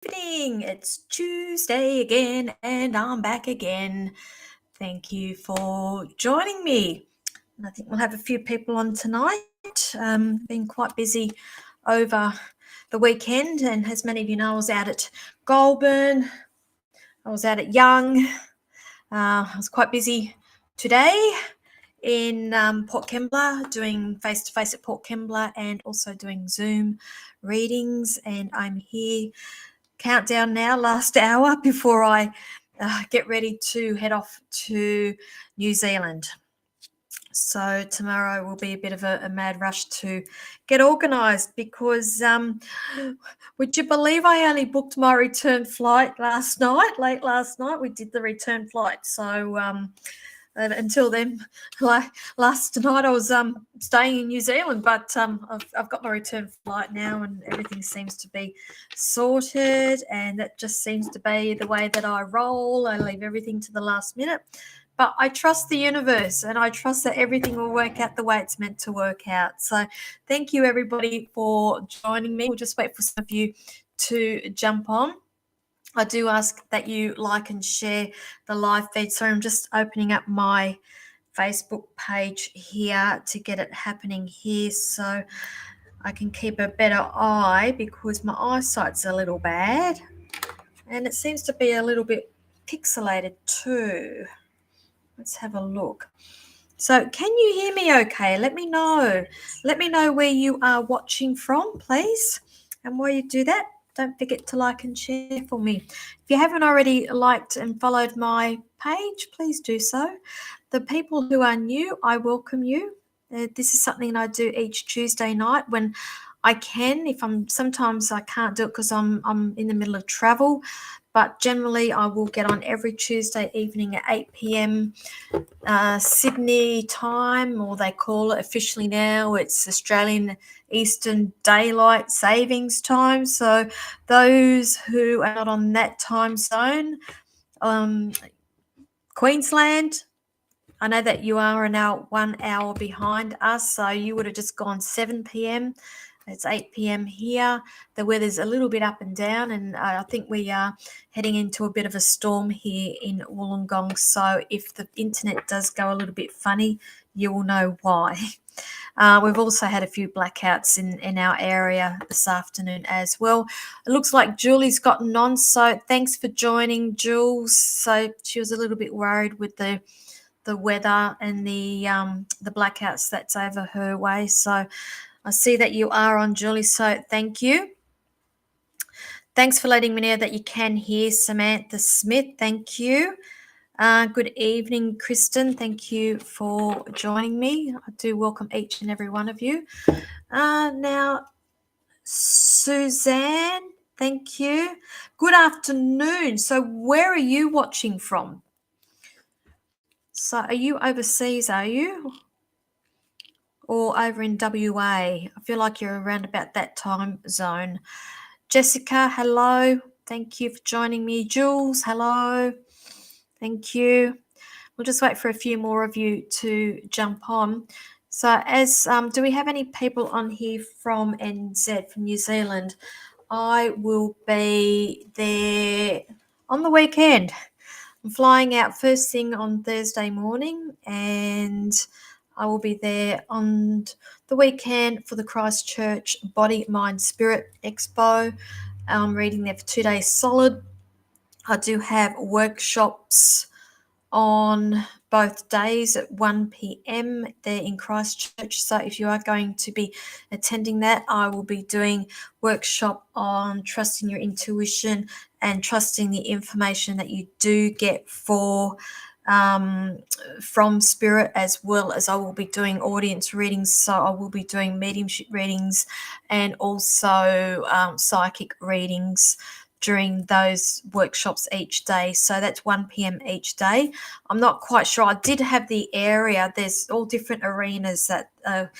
Evening. It's Tuesday again, and I'm back again. Thank you for joining me. And I think we'll have a few people on tonight. Been quite busy over the weekend, and as many of you know, I was out at Goulburn, I was out at Young. I was quite busy today in Port Kembla, doing face-to-face at Port Kembla and also doing Zoom readings. And I'm here, countdown now, last hour before I get ready to head off to New Zealand. So tomorrow will be a bit of a mad rush to get organised because would you believe I only booked my return flight late last night? We did the return flight. So and until then, like last night, I was staying in New Zealand, but I've got my return flight now, and everything seems to be sorted. And that just seems to be the way that I roll. I leave everything to the last minute, but I trust the universe, and I trust that everything will work out the way it's meant to work out. So, thank you everybody for joining me. We'll just wait for some of you to jump on. I do ask that you like and share the live feed. So I'm just opening up my Facebook page here to get it happening here so I can keep a better eye because my eyesight's a little bad and it seems to be a little bit pixelated too. Let's have a look. So can you hear me okay? Let me know. Let me know where you are watching from, please. And while you do that, don't forget to like and share for me. If you haven't already liked and followed my page, please do so. The people who are new, I welcome you. This is something I do each Tuesday night when I can. Sometimes I can't do it because I'm in the middle of travel, but generally I will get on every Tuesday evening at 8 p.m. Sydney time, or they call it officially now, it's Australian Eastern Daylight Savings Time. So those who are not on that time zone, Queensland, I know that you are now 1 hour behind us, so you would have just gone 7 p.m. It's 8 p.m. here. The weather's a little bit up and down, and I think we are heading into a bit of a storm here in Wollongong. So if the internet does go a little bit funny, you will know why. We've also had a few blackouts in our area this afternoon as well. It looks like Julie's gotten on, so thanks for joining, Jules. So she was a little bit worried with the weather and the blackouts that's over her way. So I see that you are on, Julie, so thank you. Thanks for letting me know that you can hear Samantha Smith. Thank you. Good evening, Kristen. Thank you for joining me. I do welcome each and every one of you. Now, Suzanne, thank you. Good afternoon. So where are you watching from? So are you overseas, are you? Or over in WA? I feel like you're around about that time zone. Jessica, hello. Thank you for joining me. Jules, hello. Thank you. We'll just wait for a few more of you to jump on. So do we have any people on here from NZ, from New Zealand? I will be there on the weekend. I'm flying out first thing on Thursday morning, and I will be there on the weekend for the Christchurch Body, Mind, Spirit Expo. I'm reading there for 2 days solid. I do have workshops on both days at 1 p.m. there in Christchurch. So if you are going to be attending that, I will be doing workshop on trusting your intuition and trusting the information that you do get from spirit, as well as I will be doing audience readings. So I will be doing mediumship readings and also psychic readings during those workshops each day. So that's 1 p.m. each day. I'm not quite sure. I did have the area. There's all different arenas that are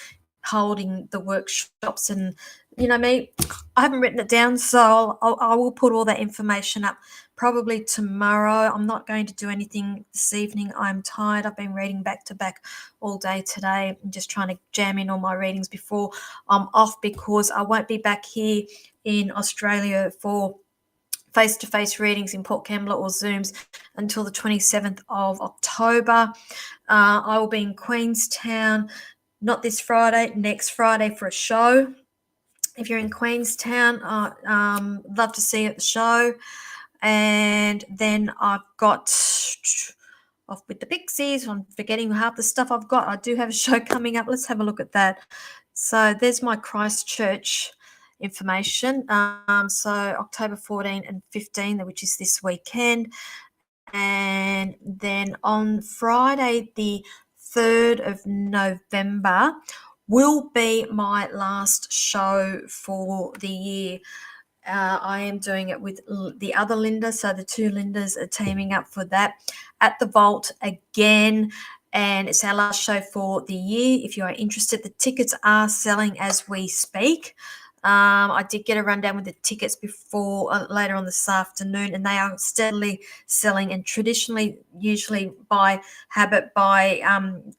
holding the workshops, and you know me, I haven't written it down, so I will put all that information up probably tomorrow. I'm not going to do anything this evening. I'm tired. I've been reading back to back all day today. I'm just trying to jam in all my readings before I'm off, because I won't be back here in Australia for face-to-face readings in Port Kembla or Zooms until the 27th of October. I will be in Queenstown, not this Friday, next Friday for a show. If you're in Queenstown, love to see you at the show. And then I've got Off with the Pixies. I'm forgetting half the stuff I've got. I do have a show coming up. Let's have a look at that. So there's my Christchurch information. So October 14 and 15, which is this weekend. And then on Friday, the 3rd of November, will be my last show for the year. I am doing it with the other Linda, so the two Lindas are teaming up for that at the Vault again, and it's our last show for the year. If you are interested, the tickets are selling as we speak. I did get a rundown with the tickets before later on this afternoon, and they are steadily selling. And traditionally, usually by habit, by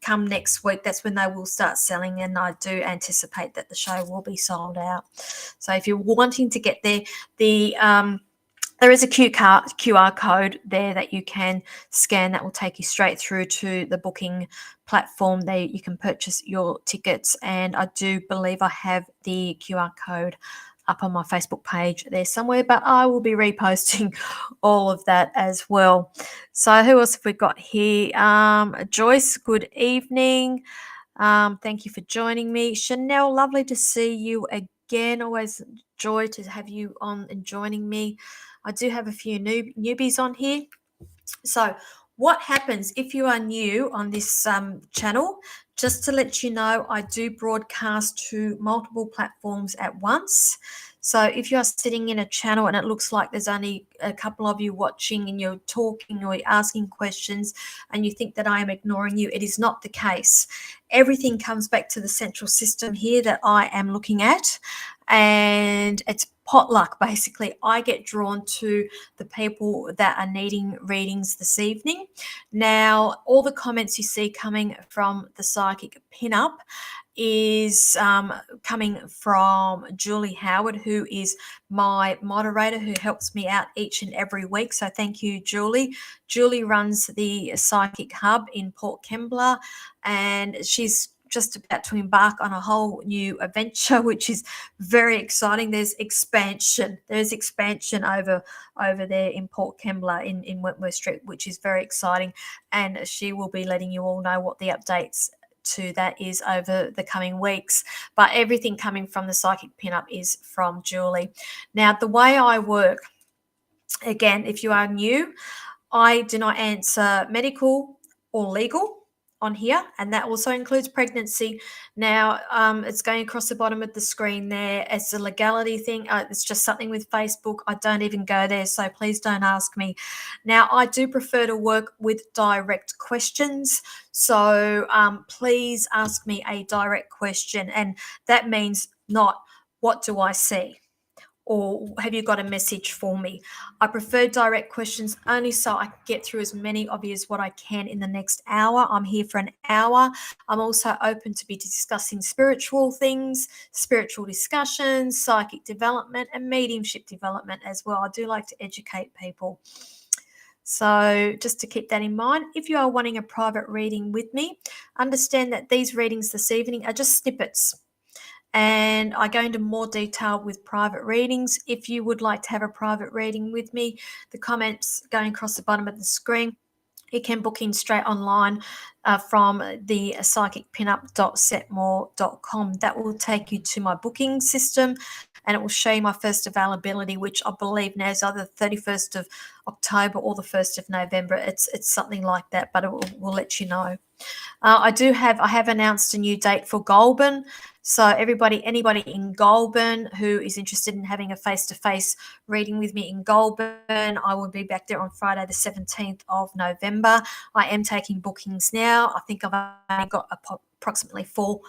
come next week, that's when they will start selling. And I do anticipate that the show will be sold out. So if you're wanting to get there, there is a QR code there that you can scan that will take you straight through to the booking platform. There you can purchase your tickets, and I do believe I have the QR code up on my Facebook page there somewhere, but I will be reposting all of that as well. So who else have we got here? Joyce, good evening. Thank you for joining me. Chanel, lovely to see you again. Always joy to have you on and joining me. I do have a few newbies on here. So what happens if you are new on this channel? Just to let you know, I do broadcast to multiple platforms at once. So if you are sitting in a channel and it looks like there's only a couple of you watching and you're talking or you're asking questions and you think that I am ignoring you, it is not the case. Everything comes back to the central system here that I am looking at, and it's potluck. Basically, I get drawn to the people that are needing readings this evening. Now, all the comments you see coming from the Psychic Pinup is coming from Julie Howard, who is my moderator, who helps me out each and every week. So thank you, Julie. Julie runs the Psychic Hub in Port Kembla, and she's just about to embark on a whole new adventure, which is very exciting. There's expansion. There's expansion over there in Port Kembla in Wentworth Street, which is very exciting. And she will be letting you all know what the updates to that is over the coming weeks. But everything coming from the Psychic Pinup is from Julie. Now, the way I work, again, if you are new, I do not answer medical or legal on here, and that also includes pregnancy. Now, it's going across the bottom of the screen there. It's a legality thing. It's just something with Facebook. I don't even go there, so please don't ask me. Now, I do prefer to work with direct questions, so please ask me a direct question, and that means not what do I see, or have you got a message for me? I prefer direct questions only so I can get through as many of you as what I can in the next hour. I'm here for an hour. I'm also open to be discussing spiritual things, spiritual discussions, psychic development, and mediumship development as well. I do like to educate people. So just to keep that in mind, if you are wanting a private reading with me, understand that these readings this evening are just snippets. And I go into more detail with private readings. If you would like to have a private reading with me, the comments going across the bottom of the screen, you can book in straight online from the psychicpinup.setmore.com. That will take you to my booking system, and it will show you my first availability, which I believe now is either the 31st of October or the 1st of November. It's something like that, but it will let you know. I have announced a new date for Goulburn. So anybody in Goulburn who is interested in having a face-to-face reading with me in Goulburn, I will be back there on Friday the 17th of November. I am taking bookings now. I think I've only got approximately four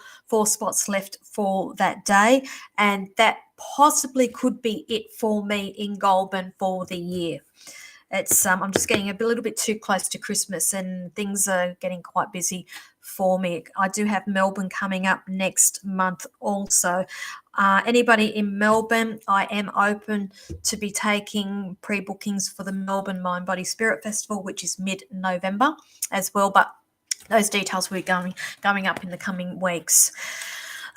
spots left for that day, and that possibly could be it for me in Goulburn for the year. it's I'm just getting a little bit too close to Christmas and things are getting quite busy for me. I do have Melbourne coming up next month also. Anybody in Melbourne, I am open to be taking pre-bookings for the Melbourne Mind Body Spirit Festival, which is mid-November as well, but those details will be going up in the coming weeks.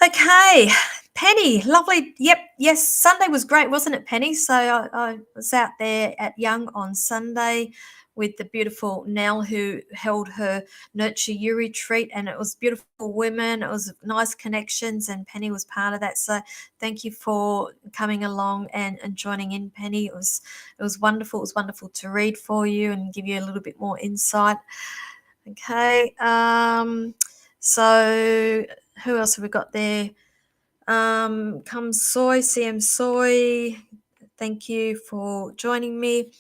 Okay, Penny, lovely. Yep, yes, Sunday was great, wasn't it, Penny? So I was out there at Young on Sunday with the beautiful Nell, who held her Nurture You retreat, and it was beautiful women. It was nice connections, and Penny was part of that. So thank you for coming along and joining in, Penny. It was wonderful. It was wonderful to read for you and give you a little bit more insight. Okay, so who else have we got there? Come Soy, CM Soy, thank you for joining me.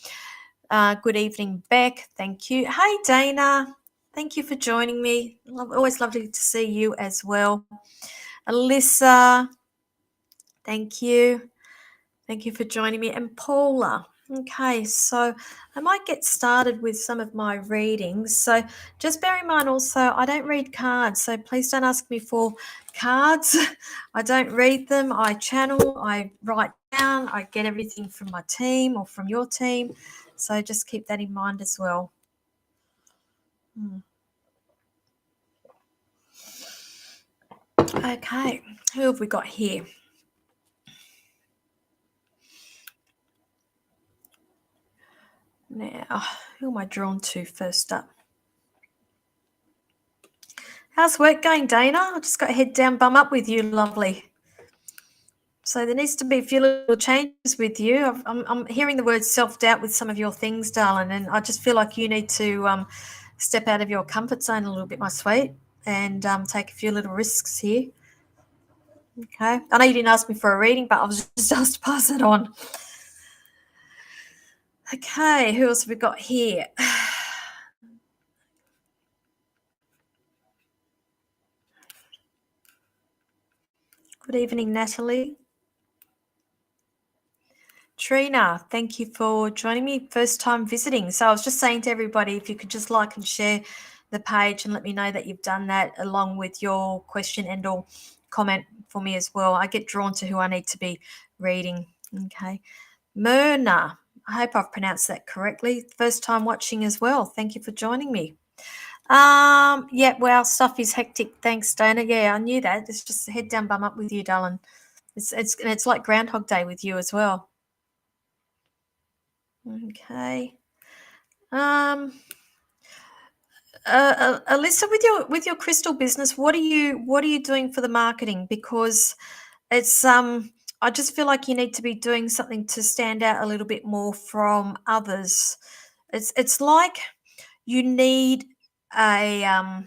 Good evening, Beck. Thank you. Hey, Dana. Thank you for joining me. Always lovely to see you as well. Alyssa, thank you. Thank you for joining me. And Paula. Okay, so I might get started with some of my readings. So just bear in mind also, I don't read cards, so please don't ask me for cards. I don't read them. I channel, I write down, I get everything from my team or from your team. So just keep that in mind as well. Okay, who have we got here? Now, who am I drawn to first up? How's work going, Dana? I just got head down, bum up with you, lovely. So there needs to be a few little changes with you. I'm hearing the word self-doubt with some of your things, darling, and I just feel like you need to step out of your comfort zone a little bit, my sweet, and take a few little risks here. Okay. I know you didn't ask me for a reading, but I was just asked to pass it on. Okay, who else have we got here? Good evening, Natalie. Trina, thank you for joining me. First time visiting. So I was just saying to everybody, if you could just like and share the page and let me know that you've done that along with your question and or comment for me as well. I get drawn to who I need to be reading. Okay. Myrna, I hope I've pronounced that correctly. First time watching as well. Thank you for joining me. Yeah, well, stuff is hectic. Thanks, Dana. Yeah, I knew that. It's just head down, bum up with you, darling. It's like Groundhog Day with you as well. Okay. Alyssa, with your crystal business, what are you doing for the marketing? Because it's I just feel like you need to be doing something to stand out a little bit more from others. It's like you need a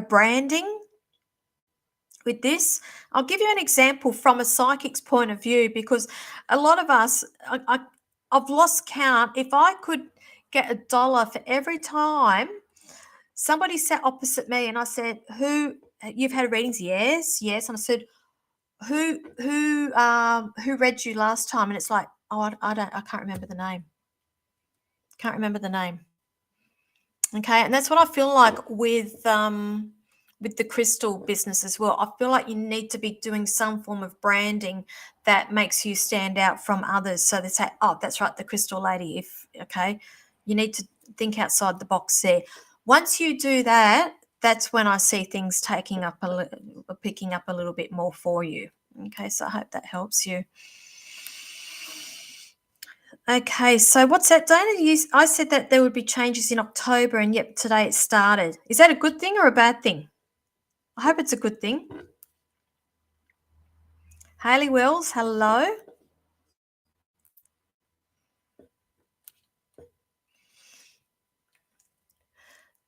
branding with this. I'll give you an example from a psychic's point of view, because a lot of us, I've lost count. If I could get $1 for every time somebody sat opposite me and I said, you've had readings? Yes. And I said, who read you last time? And it's like, oh, I can't remember the name. Okay. And that's what I feel like with the crystal business as well. I feel like you need to be doing some form of branding that makes you stand out from others. So they say, oh, that's right, the crystal lady. You need to think outside the box there. Once you do that, that's when I see things picking up a little bit more for you. Okay, so I hope that helps you. Okay, so what's that, Dana? I said that there would be changes in October, and yep, today it started. Is that a good thing or a bad thing? I hope it's a good thing. Hayley Wells, hello.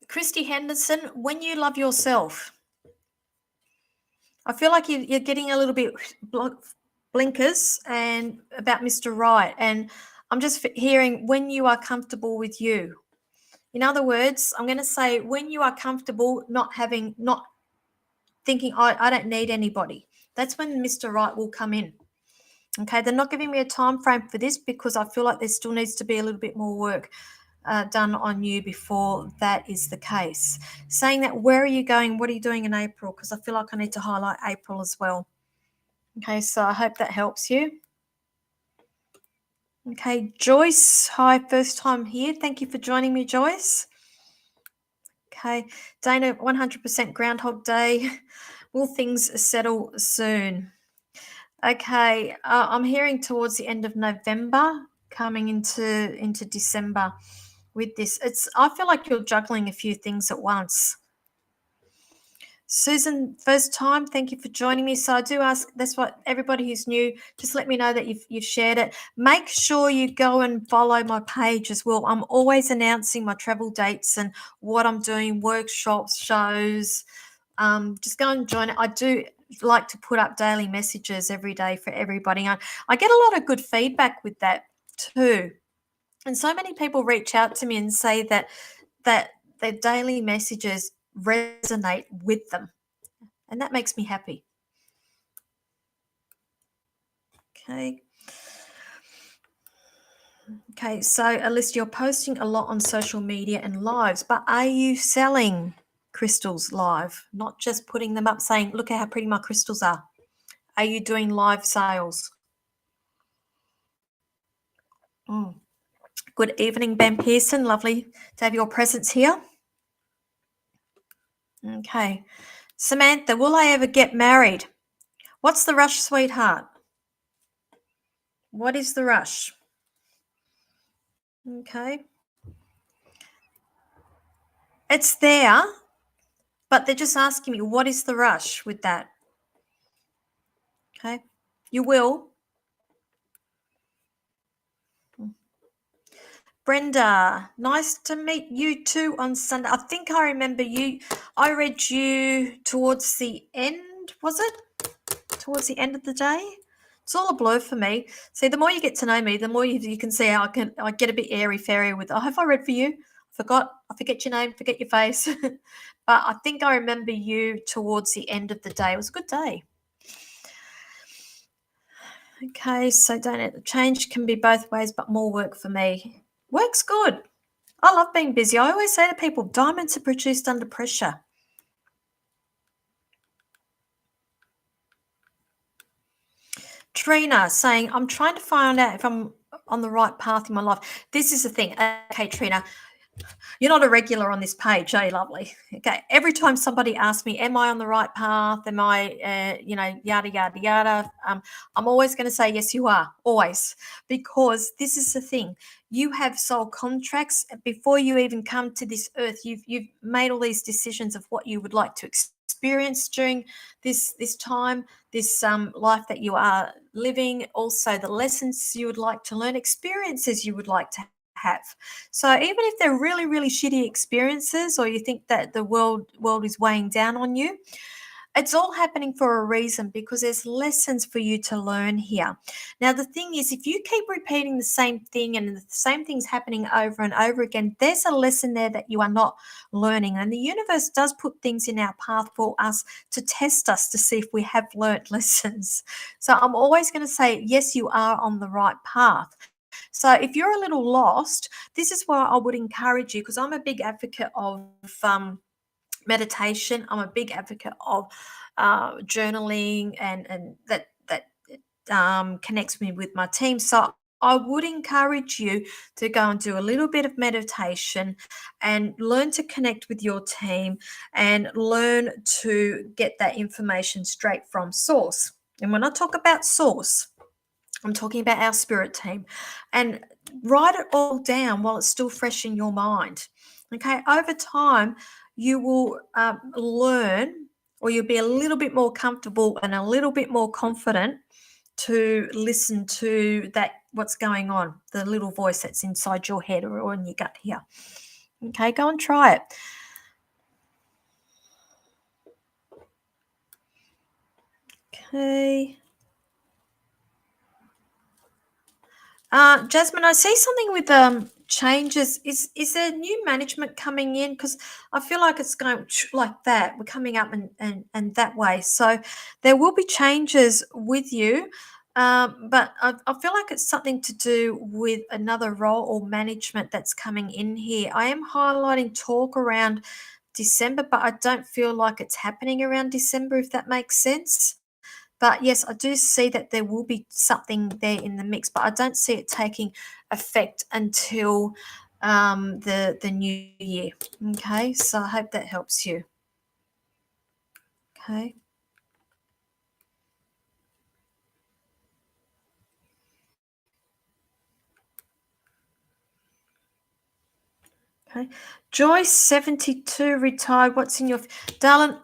Christy Henderson, when you love yourself. I feel like you're getting a little bit blinkers and about Mr. Right, and I'm just hearing when you are comfortable with you. In other words, I'm going to say when you are comfortable not thinking, I don't need anybody. That's when Mr. Right will come in. Okay, they're not giving me a time frame for this because I feel like there still needs to be a little bit more work done on you before that is the case. Saying that, where are you going? What are you doing in April? Because I feel like I need to highlight April as well. Okay, so I hope that helps you. Okay, Joyce, hi, first time here. Thank you for joining me, Joyce. Okay, Dana, 100% Groundhog Day. Will things settle soon? Okay, I'm hearing towards the end of November, coming into December with this. I feel like you're juggling a few things at once. Susan, first time, thank you for joining me. So I do ask, that's what everybody who's new, just let me know that you've shared it. Make sure you go and follow my page as well. I'm always announcing my travel dates and what I'm doing, workshops, shows. Just go and join it. I do like to put up daily messages every day for everybody. I get a lot of good feedback with that too. And so many people reach out to me and say that their daily messages resonate with them. And that makes me happy. Okay. Okay, so Alyssa, you're posting a lot on social media and lives, but are you selling crystals live? Not just putting them up saying, look at how pretty my crystals are. Are you doing live sales? Good evening, Ben Pearson. Lovely to have your presence here. Okay. Samantha, will I ever get married? What's the rush, sweetheart? What is the rush? Okay. It's there, but they're just asking me, what is the rush with that? Okay. You will. Brenda, nice to meet you too on Sunday. I think I remember you. I read you towards the end, was it? Towards the end of the day? It's all a blur for me. See, the more you get to know me, the more you can see how I get a bit airy fairy with. Oh, have I read for you? I forget your name, forget your face. But I think I remember you towards the end of the day. It was a good day. Okay, so don't change can be both ways, but more work for me. Work's good. I love being busy. I always say to people, diamonds are produced under pressure. Trina saying, I'm trying to find out if I'm on the right path in my life. This is the thing. Okay, Trina, you're not a regular on this page, are you, lovely? Okay, every time somebody asks me, am I on the right path? Am I, yada, yada, yada. I'm always going to say, yes, you are, always. Because this is the thing. You have soul contracts before you even come to this earth. You've made all these decisions of what you would like to experience during this time, this life that you are living, also the lessons you would like to learn, experiences you would like to have. So even if they're really, really shitty experiences, or you think that the world is weighing down on you, it's all happening for a reason, because there's lessons for you to learn here. Now, the thing is, if you keep repeating the same thing and the same thing's happening over and over again, there's a lesson there that you are not learning. And the universe does put things in our path for us to test us to see if we have learned lessons. So I'm always going to say, yes, you are on the right path. So if you're a little lost, this is why I would encourage you, because I'm a big advocate of meditation. I'm a big advocate of journaling, and that connects me with my team. So I would encourage you to go and do a little bit of meditation and learn to connect with your team and learn to get that information straight from source. And when I talk about source, I'm talking about our spirit team. And write it all down while it's still fresh in your mind. Okay, over time, you will learn, or you'll be a little bit more comfortable and a little bit more confident to listen to that, what's going on, the little voice that's inside your head or in your gut here. Okay, go and try it. Okay. Jasmine, I see something with changes. Is there new management coming in? Because I feel like it's going like that. We're coming up and that way. So there will be changes with you. But I feel like it's something to do with another role or management that's coming in here. I am highlighting talk around December, but I don't feel like it's happening around December, if that makes sense. But yes, I do see that there will be something there in the mix, but I don't see it taking effect until the new year. Okay, so I hope that helps you. Okay. Okay. Joyce 72 retired. What's in your darling?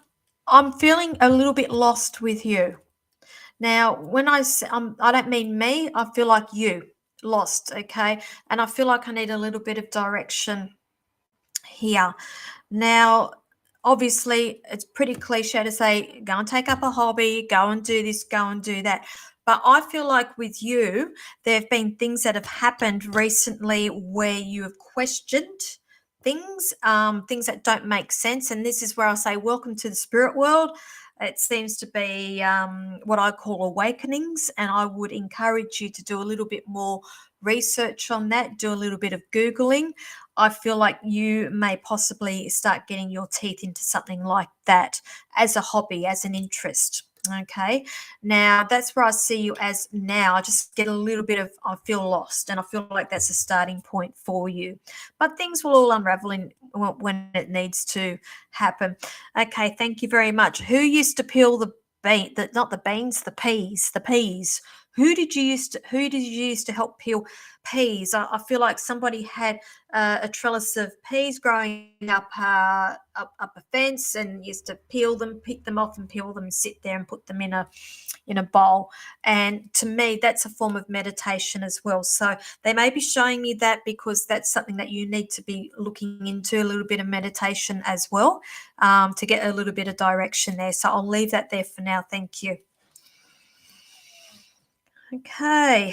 I'm feeling a little bit lost with you. Now, when I say I don't mean me, I feel like you lost, okay? And I feel like I need a little bit of direction here. Now, obviously, it's pretty cliche to say, go and take up a hobby, go and do this, go and do that. But I feel like with you, there have been things that have happened recently where you have questioned things that don't make sense. And this is where I say, welcome to the spirit world. It seems to be what I call awakenings. And I would encourage you to do a little bit more research on that, do a little bit of Googling. I feel like you may possibly start getting your teeth into something like that as a hobby, as an interest. Okay. Now that's where I see you as now. I just get a little bit of, I feel lost, and I feel like that's a starting point for you. But things will all unravel in when it needs to happen. Okay. Thank you very much. Who used to peel the bean, not the beans, the peas, the peas? Who did you used to help peel peas? I feel like somebody had a trellis of peas growing up a fence, and used to peel them, pick them off, and peel them, and sit there and put them in a bowl. And to me, that's a form of meditation as well. So they may be showing me that because that's something that you need to be looking into, a little bit of meditation as well, to get a little bit of direction there. So I'll leave that there for now. Thank you. Okay.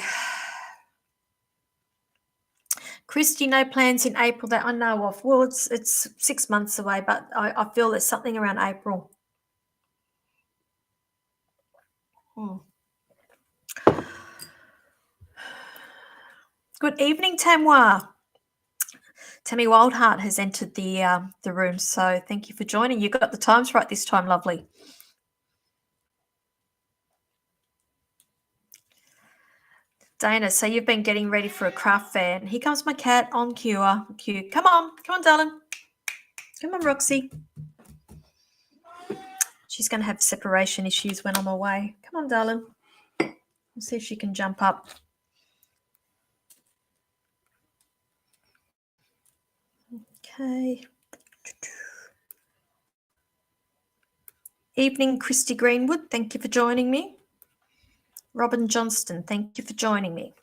Christy, no plans in April that I know of. Well, it's 6 months away, but I feel there's something around April. Hmm. Good evening, Tamwa. Tammy Wildheart has entered the room, so thank you for joining. You got the times right this time, lovely. Dana, so you've been getting ready for a craft fair. And here comes my cat on cue. Come on, darling. Come on, Roxy. She's going to have separation issues when I'm away. Come on, darling. We'll see if she can jump up. Okay. Evening, Christy Greenwood. Thank you for joining me. Robin Johnston, thank you for joining me.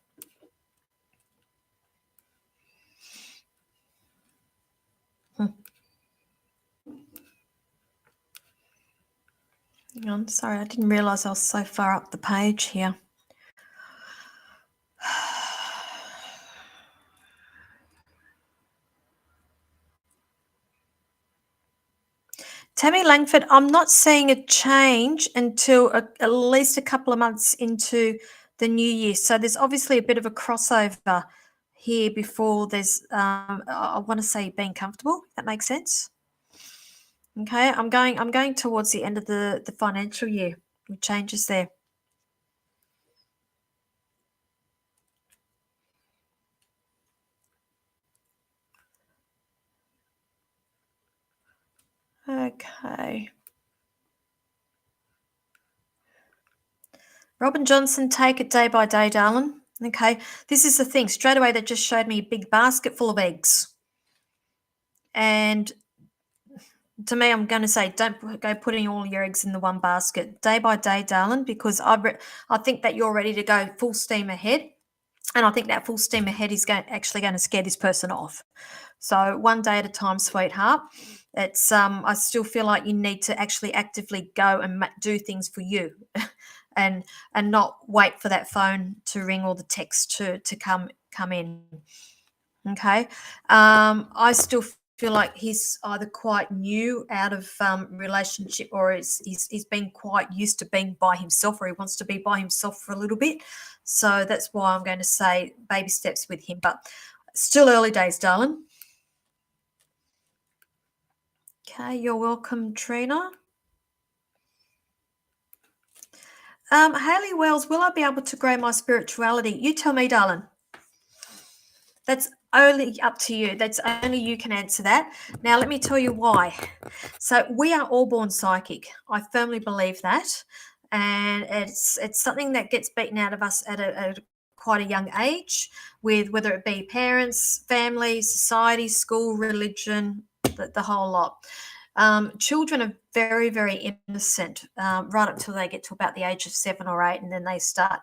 Hang on, sorry, I didn't realise I was so far up the page here. Tammy Langford, I'm not seeing a change until at least a couple of months into the new year. So there's obviously a bit of a crossover here before there's, I want to say, being comfortable. If that makes sense. Okay, I'm going towards the end of the financial year. Changes there. Okay. Robin Johnson, take it day by day, darling. Okay, this is the thing. Straight away, that just showed me a big basket full of eggs. And to me, I'm going to say, don't go putting all your eggs in the one basket. Day by day, darling, because I think that you're ready to go full steam ahead. And I think that full steam ahead is actually going to scare this person off. So one day at a time, sweetheart. It's I still feel like you need to actually actively go and do things for you. and not wait for that phone to ring or the text to come in. Okay. I still feel like he's either quite new out of relationship, or he's been quite used to being by himself, or he wants to be by himself for a little bit. So that's why I'm going to say baby steps with him, but still early days, darling. Okay, you're welcome, Trina. Hayley Wells, will I be able to grow my spirituality? You tell me, darling. That's only up to you. That's only you can answer that. Now, let me tell you why. So we are all born psychic. I firmly believe that. And it's something that gets beaten out of us at quite a young age, with whether it be parents, family, society, school, religion, the whole lot. Children are very, very innocent right up till they get to about the age of 7 or 8, and then they start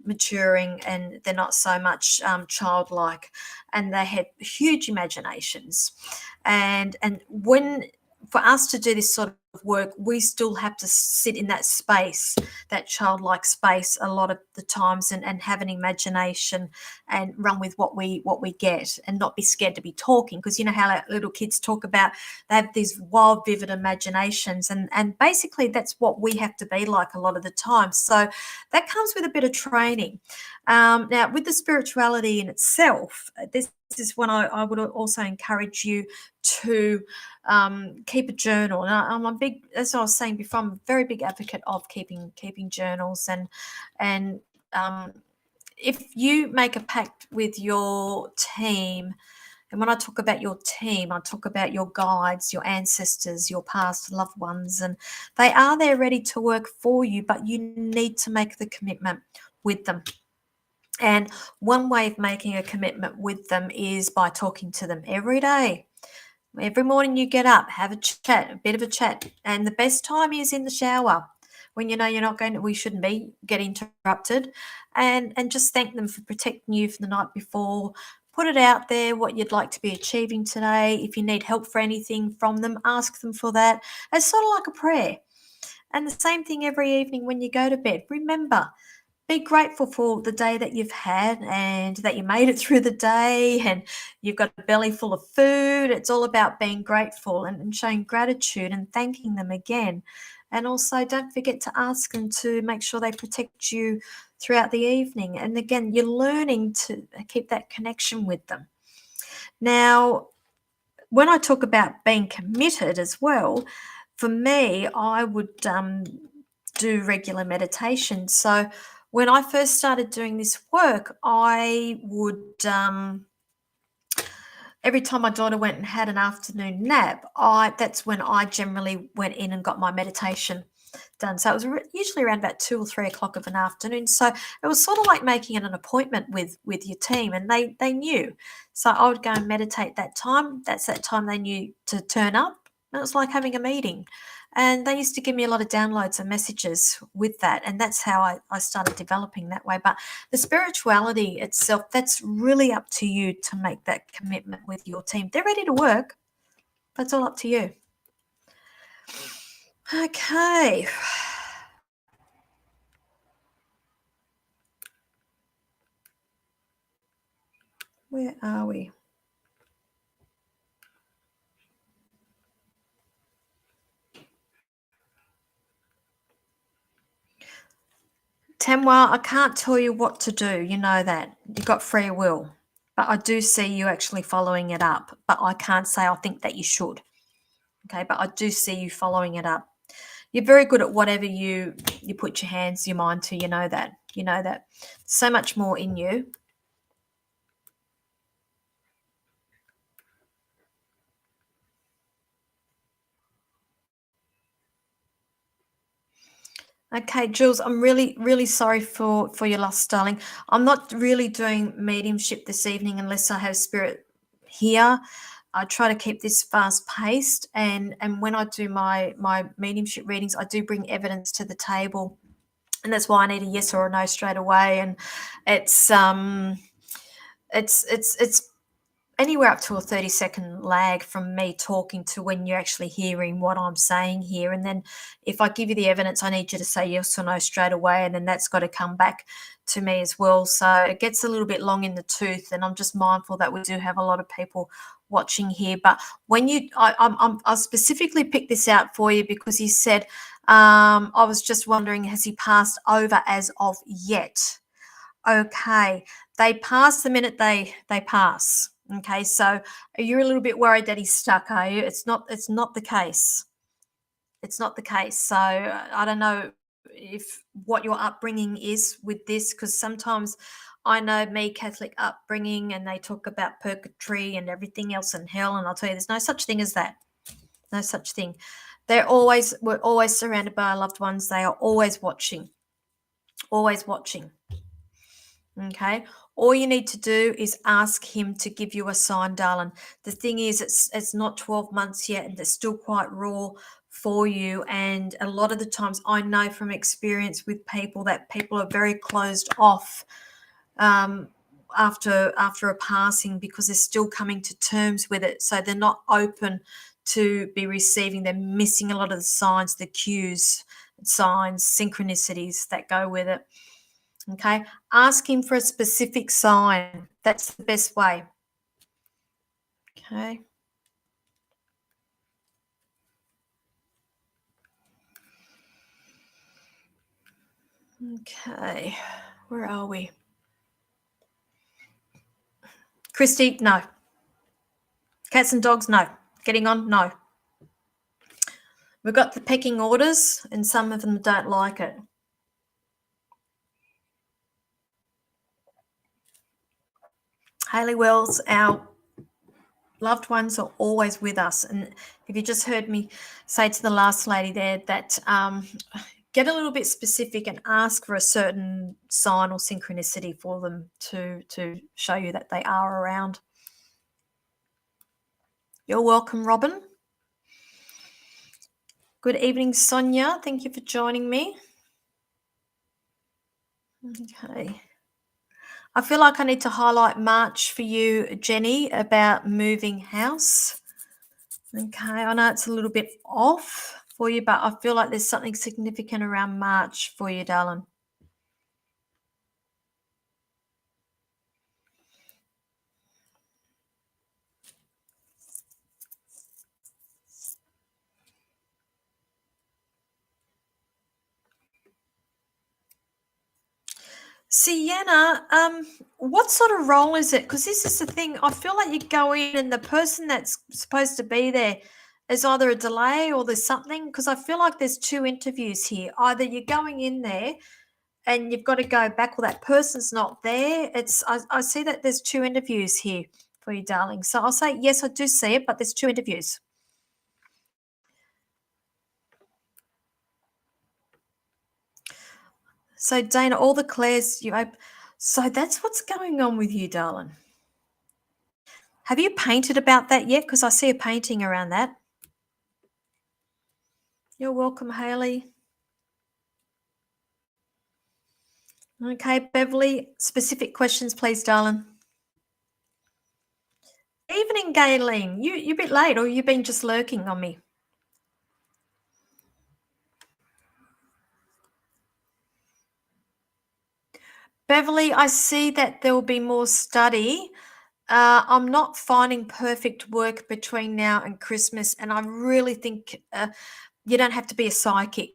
maturing, and they're not so much childlike, and they have huge imaginations. And when, for us to do this sort of work, we still have to sit in that space, that childlike space, a lot of the times, and have an imagination and run with what we get, and not be scared to be talking, because you know how little kids talk about, they have these wild, vivid imaginations, and basically that's what we have to be like a lot of the time. So that comes with a bit of training. Now, with the spirituality in itself, this is when I would also encourage you to keep a journal. And I'm a big, as I was saying before, I'm a very big advocate of keeping journals, and if you make a pact with your team, and when I talk about your team, I talk about your guides, your ancestors, your past loved ones, and they are there ready to work for you, but you need to make the commitment with them. And one way of making a commitment with them is by talking to them every day. Every morning you get up, have a chat, a bit of a chat. And the best time is in the shower, when you know you're not going to, we shouldn't get interrupted. And just thank them for protecting you for the night before. Put it out there, what you'd like to be achieving today. If you need help for anything from them, ask them for that. It's sort of like a prayer. And the same thing every evening when you go to bed. Remember, be grateful for the day that you've had, and that you made it through the day, and you've got a belly full of food. It's all about being grateful and showing gratitude and thanking them again. And also, don't forget to ask them to make sure they protect you throughout the evening. And again, you're learning to keep that connection with them. Now, when I talk about being committed as well, for me, I would do regular meditation. So when I first started doing this work, I would, every time my daughter went and had an afternoon nap, that's when I generally went in and got my meditation done. So it was usually around about 2 or 3 o'clock of an afternoon. So it was sort of like making an appointment with your team, and they knew. So I would go and meditate that time. That's that time they knew to turn up. And it was like having a meeting. And they used to give me a lot of downloads and messages with that. And that's how I started developing that way. But the spirituality itself, that's really up to you to make that commitment with your team. They're ready to work. That's all up to you. Okay. Where are we? Tamwa, I can't tell you what to do. You know that. You've got free will. But I do see you actually following it up. But I can't say I think that you should. Okay, but I do see you following it up. You're very good at whatever you put your hands, your mind to. You know that. You know that. So much more in you. Okay, Jules, I'm really, really sorry for your loss, darling. I'm not really doing mediumship this evening unless I have spirit here. I try to keep this fast paced, and when I do my mediumship readings, I do bring evidence to the table, and that's why I need a yes or a no straight away. And it's anywhere up to a 30-second lag from me talking to when you're actually hearing what I'm saying here. And then if I give you the evidence, I need you to say yes or no straight away, and then that's got to come back to me as well. So it gets a little bit long in the tooth, and I'm just mindful that we do have a lot of people watching here. But when I specifically picked this out for you because you said, I was just wondering, has he passed over as of yet? Okay, they pass the minute they pass. Okay, so you're a little bit worried that he's stuck, are you? It's not the case. It's not the case. So I don't know if what your upbringing is with this, because sometimes I know me Catholic upbringing, and they talk about purgatory and everything else and hell, and I'll tell you, there's no such thing as that. No such thing. We're always surrounded by our loved ones. They are always watching. Always watching. Okay, all you need to do is ask him to give you a sign, darling. The thing is, it's not 12 months yet, and it's still quite raw for you. And a lot of the times, I know from experience with people that people are very closed off after a passing, because they're still coming to terms with it. So they're not open to be receiving. They're missing a lot of the signs, the cues, signs, synchronicities that go with it. Okay, ask him for a specific sign. That's the best way. Okay. Okay, where are we? Christy, no. Cats and dogs, no. Getting on, no. We've got the pecking orders, and some of them don't like it. Hayley Wells, our loved ones are always with us. And if you just heard me say to the last lady there that get a little bit specific and ask for a certain sign or synchronicity for them to show you that they are around. You're welcome, Robin. Good evening, Sonia. Thank you for joining me. Okay. I feel like I need to highlight March for you, Jenny, about moving house. Okay, I know it's a little bit off for you, but I feel like there's something significant around March for you, darling. Sienna, what sort of role is it? Because this is the thing. I feel like you go in and the person that's supposed to be there is either a delay or there's something. Because I feel like there's two interviews here. Either you're going in there and you've got to go back, or that person's not there. I see that there's two interviews here for you, darling. So I'll say yes, I do see it, but there's two interviews. So Dana, all the Claires so that's what's going on with you, darling. Have you painted about that yet? Because I see a painting around that. You're welcome, Hayley. Okay, Beverly, specific questions, please, darling. Evening, Gayleen. You're a bit late, or you've been just lurking on me? Beverly, I see that there will be more study. I'm not finding perfect work between now and Christmas, and I really think you don't have to be a psychic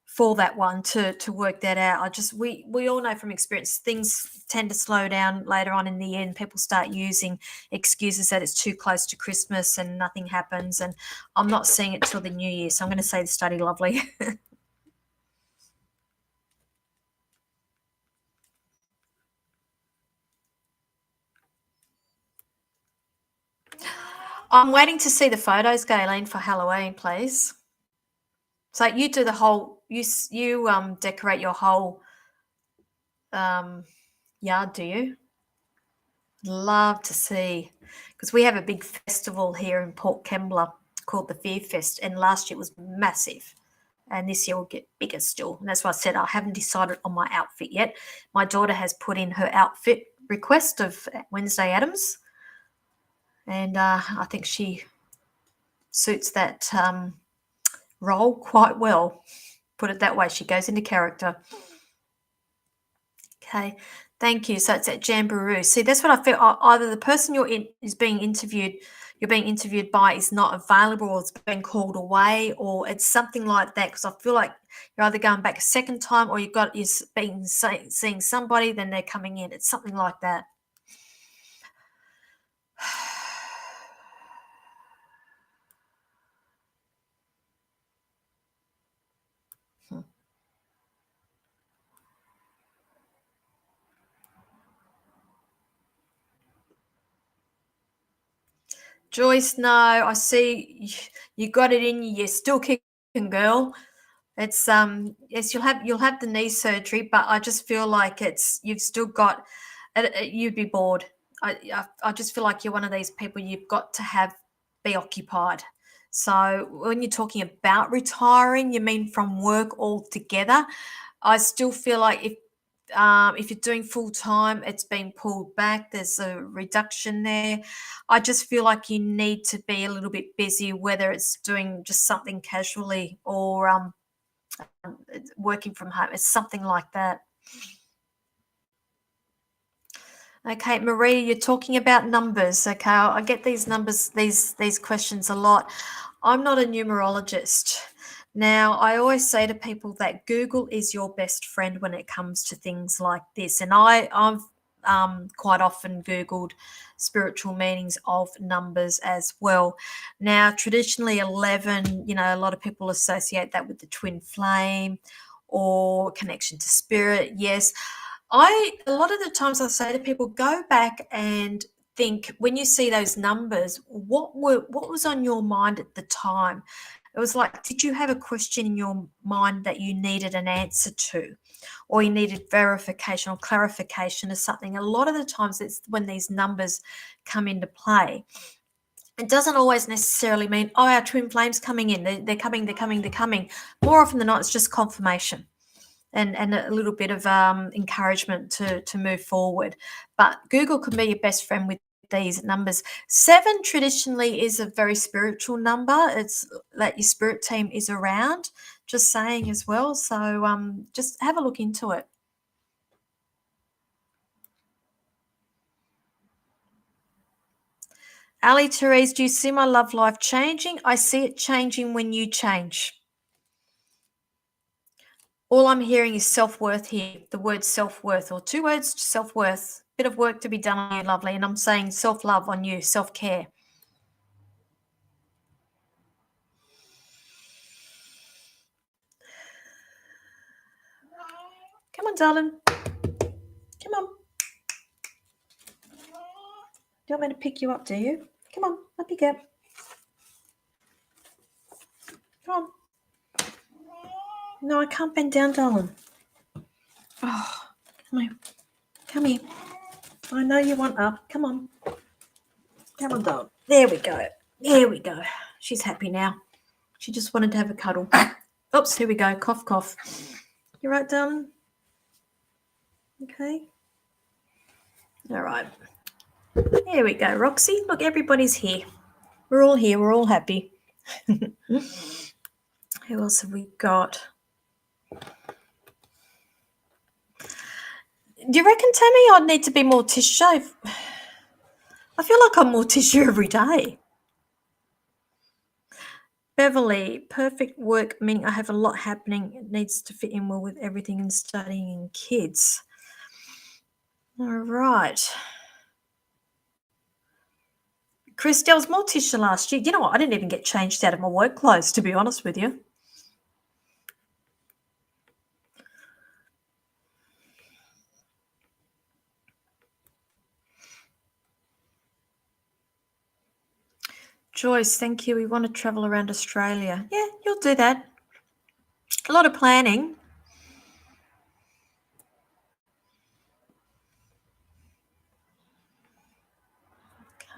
for that one to work that out. We all know from experience things tend to slow down later on in the year, and people start using excuses that it's too close to Christmas and nothing happens. And I'm not seeing it till the new year, so I'm going to say the study lovely. I'm waiting to see the photos, Gayleen, for Halloween, please. So you do the whole, you decorate your whole yard, do you? Love to see, because we have a big festival here in Port Kembla called the Fear Fest, and last year was massive, and this year will get bigger still. And that's why I said I haven't decided on my outfit yet. My daughter has put in her outfit request of Wednesday Addams. And I think she suits that role quite well. Put it that way. She goes into character. Okay, thank you. So it's at Jamboree. See, that's what I feel. Either the person you're being interviewed by is not available, or it's been called away, or it's something like that. Because I feel like you're either going back a second time, or seeing somebody, then they're coming in. It's something like that. Joyce, no, I see you got it in you. You're still kicking, girl. It's yes, you'll have the knee surgery, but I just feel like you've still got you'd be bored. I just feel like you're one of these people you've got to be occupied. So when you're talking about retiring, you mean from work altogether. I still feel like if you're doing full time, it's been pulled back. There's a reduction there. I just feel like you need to be a little bit busy, whether it's doing just something casually or working from home. It's something like that. Okay, Maria, you're talking about numbers. Okay, I get these numbers, these questions a lot. I'm not a numerologist. Now, I always say to people that Google is your best friend when it comes to things like this. And I've quite often Googled spiritual meanings of numbers as well. Now, traditionally, 11, a lot of people associate that with the twin flame or connection to spirit. Yes. A lot of the times I say to people, go back and think when you see those numbers, what was on your mind at the time? It was like, did you have a question in your mind that you needed an answer to, or you needed verification or clarification of something? A lot of the times it's when these numbers come into play. It doesn't always necessarily mean, oh, our twin flames coming in, they're coming, they're coming, they're coming. More often than not, it's just confirmation. And a little bit of encouragement to move forward. But Google can be your best friend with these numbers. 7 traditionally is a very spiritual number. It's that your spirit team is around, just saying as well. So just have a look into it. Ali Therese, do you see my love life changing? I see it changing when you change. All I'm hearing is self-worth here, the word self-worth, or 2 words, self-worth. Bit of work to be done on you, lovely. And I'm saying self-love on you, self-care. Come on, darling. Come on. Do you want me to pick you up, do you? Come on, up you go. Come on. No, I can't bend down, darling. Oh, come here. Come here. I know you want up. Come on. Come on, darling. There we go. There we go. She's happy now. She just wanted to have a cuddle. Oops, here we go. Cough, cough. You right, darling? Okay. All right. There we go, Roxy. Look, everybody's here. We're all here. We're all happy. Who else have we got? Do you reckon, Tammy, I'd need to be more tissue? I feel like I'm more tissue every day. Beverly, perfect work, meaning I have a lot happening. It needs to fit in well with everything and studying and kids. All right. Christelle was more tissue last year. You know what? I didn't even get changed out of my work clothes, to be honest with you. Joyce, thank you. We want to travel around Australia. Yeah, you'll do that. A lot of planning.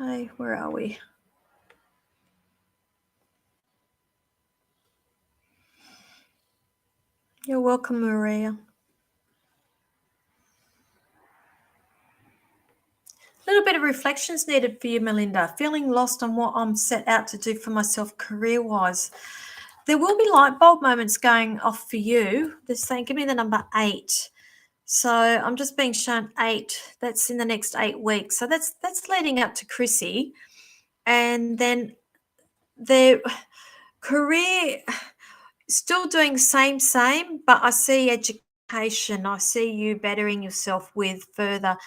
Okay, where are we? You're welcome, Maria. little bit of reflection is needed for you, Melinda. Feeling lost on what I'm set out to do for myself career-wise. There will be light bulb moments going off for you. They're saying, give me the number 8. So I'm just being shown 8. That's in the next 8 weeks. So that's leading up to Chrissy. And then their career still doing same, but I see education. I see you bettering yourself with further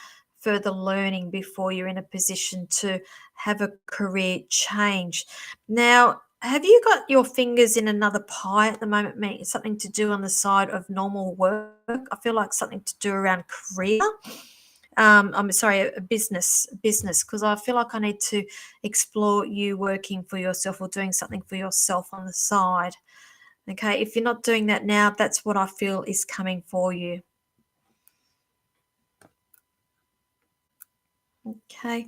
learning before you're in a position to have a career change. Now, have you got your fingers in another pie at the moment, mate? Something to do on the side of normal work? I feel like something to do around career. I'm sorry, a business, because I feel like I need to explore you working for yourself or doing something for yourself on the side. Okay, if you're not doing that now, that's what I feel is coming for you. Okay.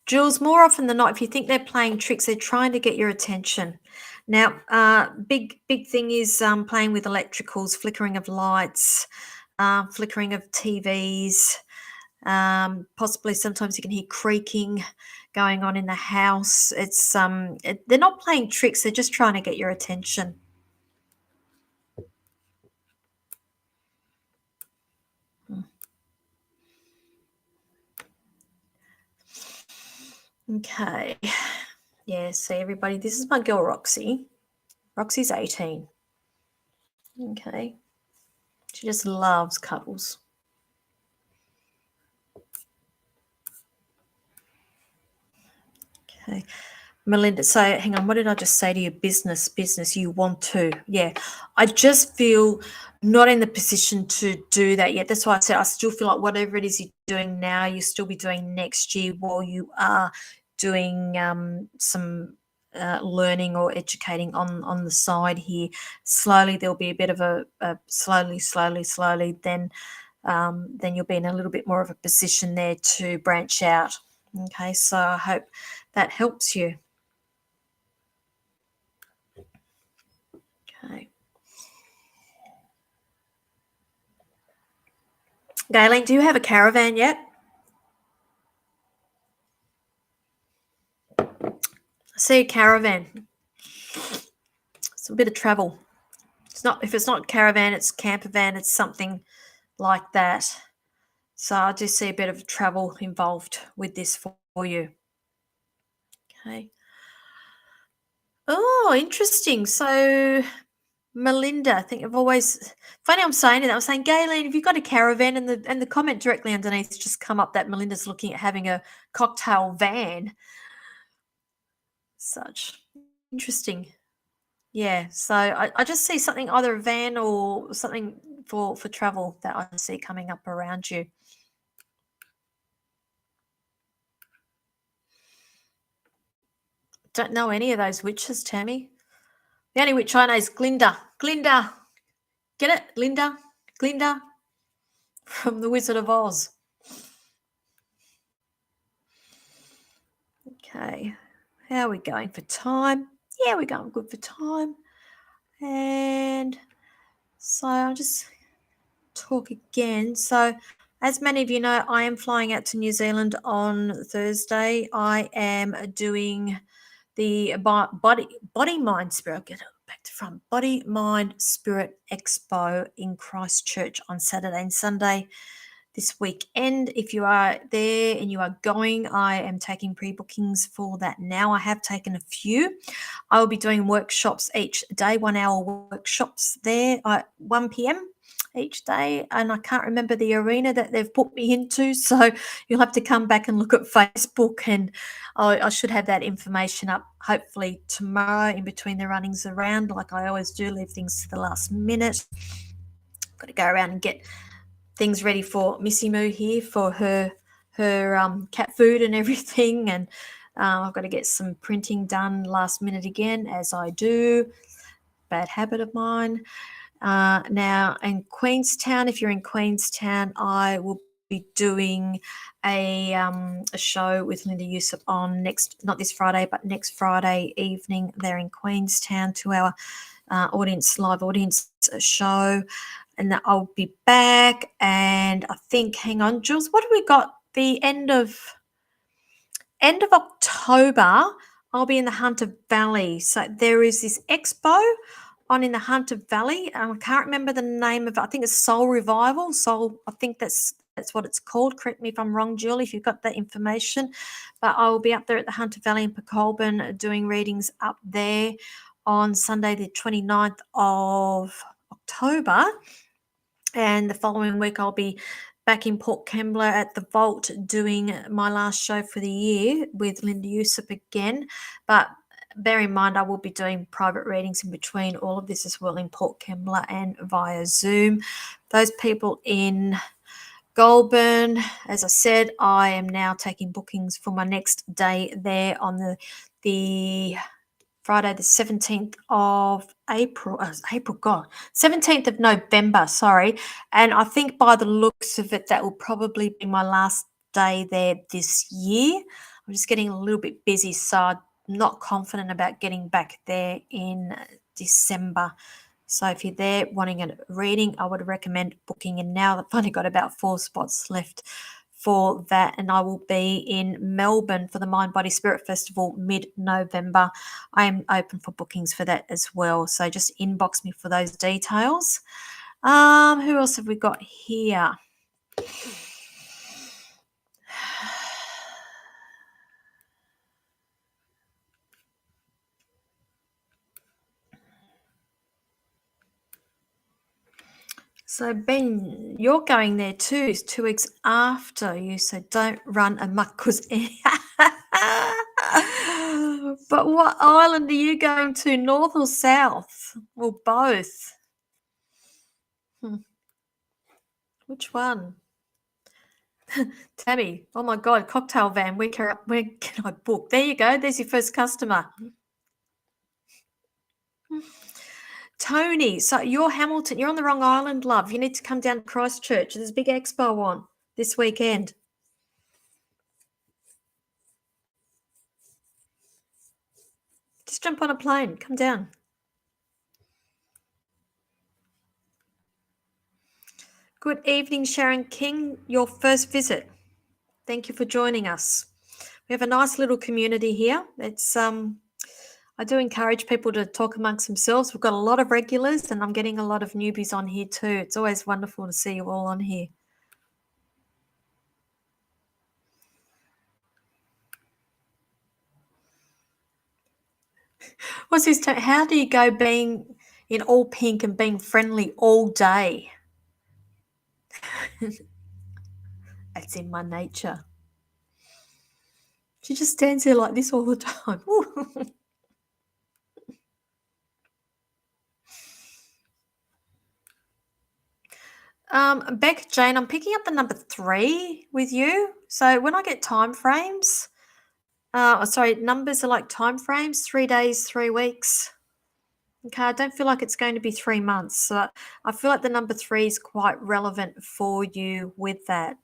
Jules, more often than not, if you think they're playing tricks, they're trying to get your attention. Now, big thing is playing with electricals, flickering of lights, flickering of TVs. Possibly sometimes you can hear creaking going on in the house. It's they're not playing tricks, they're just trying to get your attention. Okay. Yeah, see everybody, this is my girl Roxy. Roxy's 18. Okay. She just loves cuddles. Okay. Melinda, so hang on, what did I just say to you? Business, you want to. Yeah. I just feel not in the position to do that yet. That's why I said I still feel like whatever it is you're doing now, you'll still be doing next year while you are doing some learning or educating on the side here. Slowly, there'll be a bit of a slowly, then you'll be in a little bit more of a position there to branch out. Okay, so I hope that helps you. Okay. Galen, do you have a caravan yet? I see a caravan. It's a bit of travel. If it's not caravan, it's camper van, it's something like that. So I do see a bit of travel involved with this for you. Okay. Oh, interesting. So Melinda, I think funny I'm saying that. I'm saying, Galen, have you got a caravan? And the comment directly underneath just come up that Melinda's looking at having a cocktail van. Such interesting. Yeah. So I just see something, either a van or something for travel that I see coming up around you. Don't know any of those witches, Tammy. The only witch I know is Glinda. Glinda. Get it? Linda? Glinda? From The Wizard of Oz. Okay. How are we going for time? Yeah, we're going good for time. And so I'll just talk again. So as many of you know, I am flying out to New Zealand on Thursday. I am doing the Body Mind Spirit. I'll get it back to front. Body Mind Spirit Expo in Christchurch on Saturday and Sunday this weekend. If you are there and you are going, I am taking pre-bookings for that now. I have taken a few. I will be doing workshops each day, 1 hour workshops there at 1 p.m. each day, and I can't remember the arena that they've put me into, so you'll have to come back and look at Facebook, and I should have that information up hopefully tomorrow in between the runnings around. Like I always do, leave things to the last minute. Got to go around and get things ready for Missy Moo here for her cat food and everything, and I've got to get some printing done last minute again, as I do. Bad habit of mine. Now in Queenstown, if you're in Queenstown, I will be doing a show with Linda Yusuf on not this Friday, but next Friday evening there in Queenstown, 2-hour live audience show. And that I'll be back, and I think, hang on, Jules, what have we got? The end of end of October, I'll be in the Hunter Valley. So there is this expo on in the Hunter Valley. I can't remember the name of it. I think it's Soul Revival. Soul, I think that's what it's called. Correct me if I'm wrong, Julie, if you've got that information. But I will be up there at the Hunter Valley in Pecolbin doing readings up there on Sunday, the 29th of October. And the following week, I'll be back in Port Kembla at the Vault doing my last show for the year with Linda Yusuf again. But bear in mind, I will be doing private readings in between all of this as well in Port Kembla and via Zoom. Those people in Goulburn, as I said, I am now taking bookings for my next day there on the Friday, the 17th of April. 17th of November, sorry. And I think by the looks of it, that will probably be my last day there this year. I'm just getting a little bit busy, so I'm not confident about getting back there in December. So if you're there wanting a reading, I would recommend booking in now. I've only got about 4 spots left for that, and I will be in Melbourne for the Mind Body Spirit Festival mid-November. I am open for bookings for that as well, so just inbox me for those details. Who else have we got here? So Ben, you're going there too. It's 2 weeks after you, so don't run amok. Cause but what island are you going to? North or south? Or both? Which one? Tammy, oh my God, cocktail van. Where can I book? There you go. There's your first customer. Tony, so you're Hamilton. You're on the wrong island, love. You need to come down to Christchurch. There's a big expo on this weekend. Just jump on a plane. Come down. Good evening, Sharon King. Your first visit. Thank you for joining us. We have a nice little community here. It's I do encourage people to talk amongst themselves. We've got a lot of regulars, and I'm getting a lot of newbies on here too. It's always wonderful to see you all on here. What's this? How do you go being in all pink and being friendly all day? It's in my nature. She just stands there like this all the time. Beck Jane, I'm picking up the number 3 with you. So when I get time frames, numbers are like time frames, 3 days, 3 weeks. Okay, I don't feel like it's going to be 3 months. So I feel like the number 3 is quite relevant for you with that.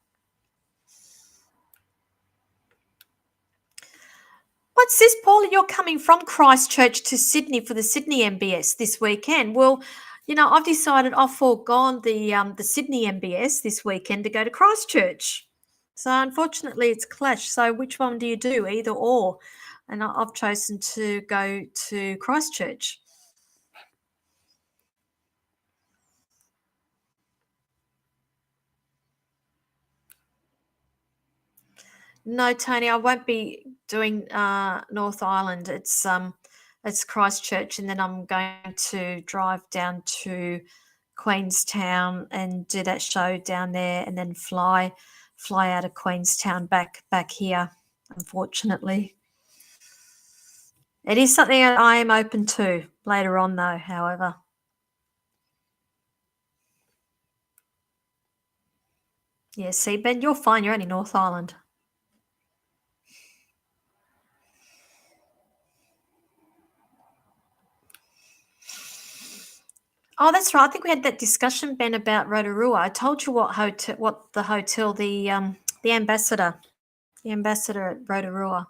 What's this, Paula? You're coming from Christchurch to Sydney for the Sydney MBS this weekend. Well, you know, I've decided I've foregone the Sydney MBS this weekend to go to Christchurch. So unfortunately, it's clashed. So which one do you do? Either or. And I've chosen to go to Christchurch. No, Tony, I won't be doing North Island. It's Christchurch, and then I'm going to drive down to Queenstown and do that show down there, and then fly out of Queenstown back here. Unfortunately, it is something that I am open to later on, though. However, yeah. See, Ben, you're fine. You're only North Island. Oh, that's right. I think we had that discussion, Ben, about Rotorua. I told you what the hotel, the ambassador at Rotorua.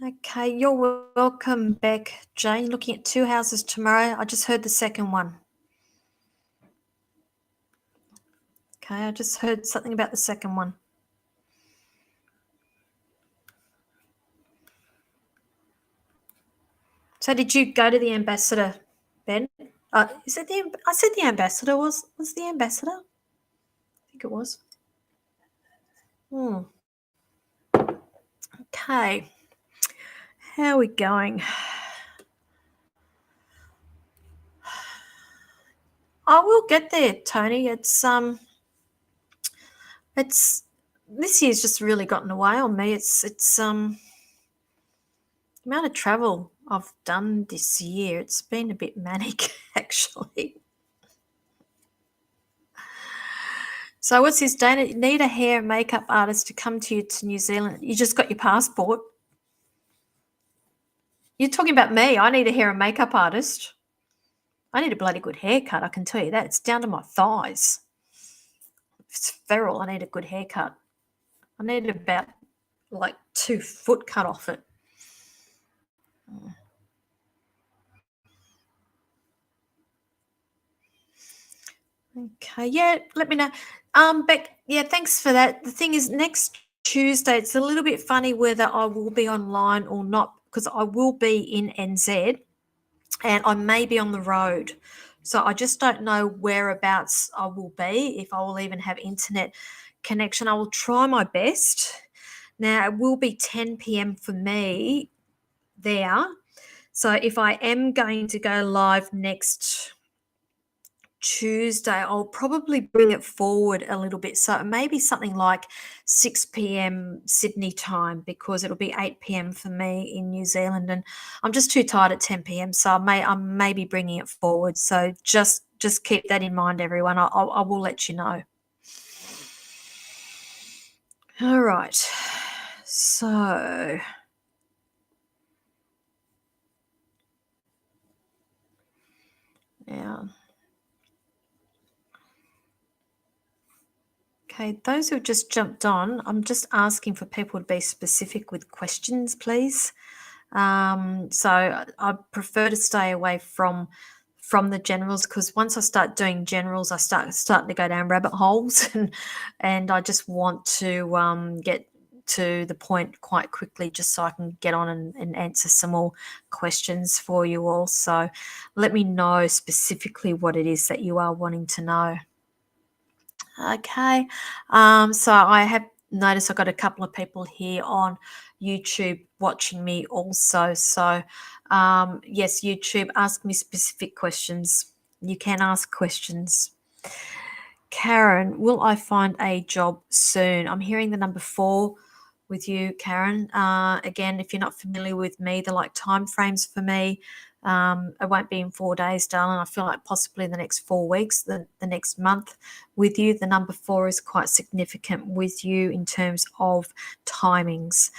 Okay, you're welcome back, Jane. Looking at 2 houses tomorrow. I just heard the second one. Okay, I just heard something about the second one. So did you go to the ambassador, Ben? Is it I said the ambassador was the ambassador? I think it was. Okay. How are we going? I will get there, Tony. It's this year's just really gotten away on me. It's the amount of travel I've done this year. It's been a bit manic, actually. So what's this, Dana? You need a hair and makeup artist to come to you to New Zealand. You just got your passport. You're talking about me. I need a hair and makeup artist. I need a bloody good haircut, I can tell you that. It's down to my thighs. It's feral. I need a good haircut. I need about like 2 foot cut off it. Okay, yeah, let me know. Beck, yeah, thanks for that. The thing is, next Tuesday, it's a little bit funny whether I will be online or not because I will be in NZ and I may be on the road. So I just don't know whereabouts I will be, if I will even have internet connection. I will try my best. Now, it will be 10 p.m. for me there. So if I am going to go live next Tuesday, I'll probably bring it forward a little bit. So maybe something like 6 p.m. Sydney time because it'll be 8 p.m. for me in New Zealand. And I'm just too tired at 10 p.m. So I may be bringing it forward. So just keep that in mind, everyone. I will let you know. All right. So yeah. Okay, those who just jumped on, I'm just asking for people to be specific with questions, please. So I prefer to stay away from the generals because once I start doing generals, I starting to go down rabbit holes, and I just want to get to the point quite quickly, just so I can get on and answer some more questions for you all. So let me know specifically what it is that you are wanting to know. Okay. So I have noticed I've got a couple of people here on YouTube watching me also. So yes, YouTube, ask me specific questions. You can ask questions. Karen, will I find a job soon? I'm hearing the number 4 with you, Karen. Again, if you're not familiar with me, the like time frames for me, it won't be in 4 days, darling. I feel like possibly in the next 4 weeks, the next month with you. The number 4 is quite significant with you in terms of timings.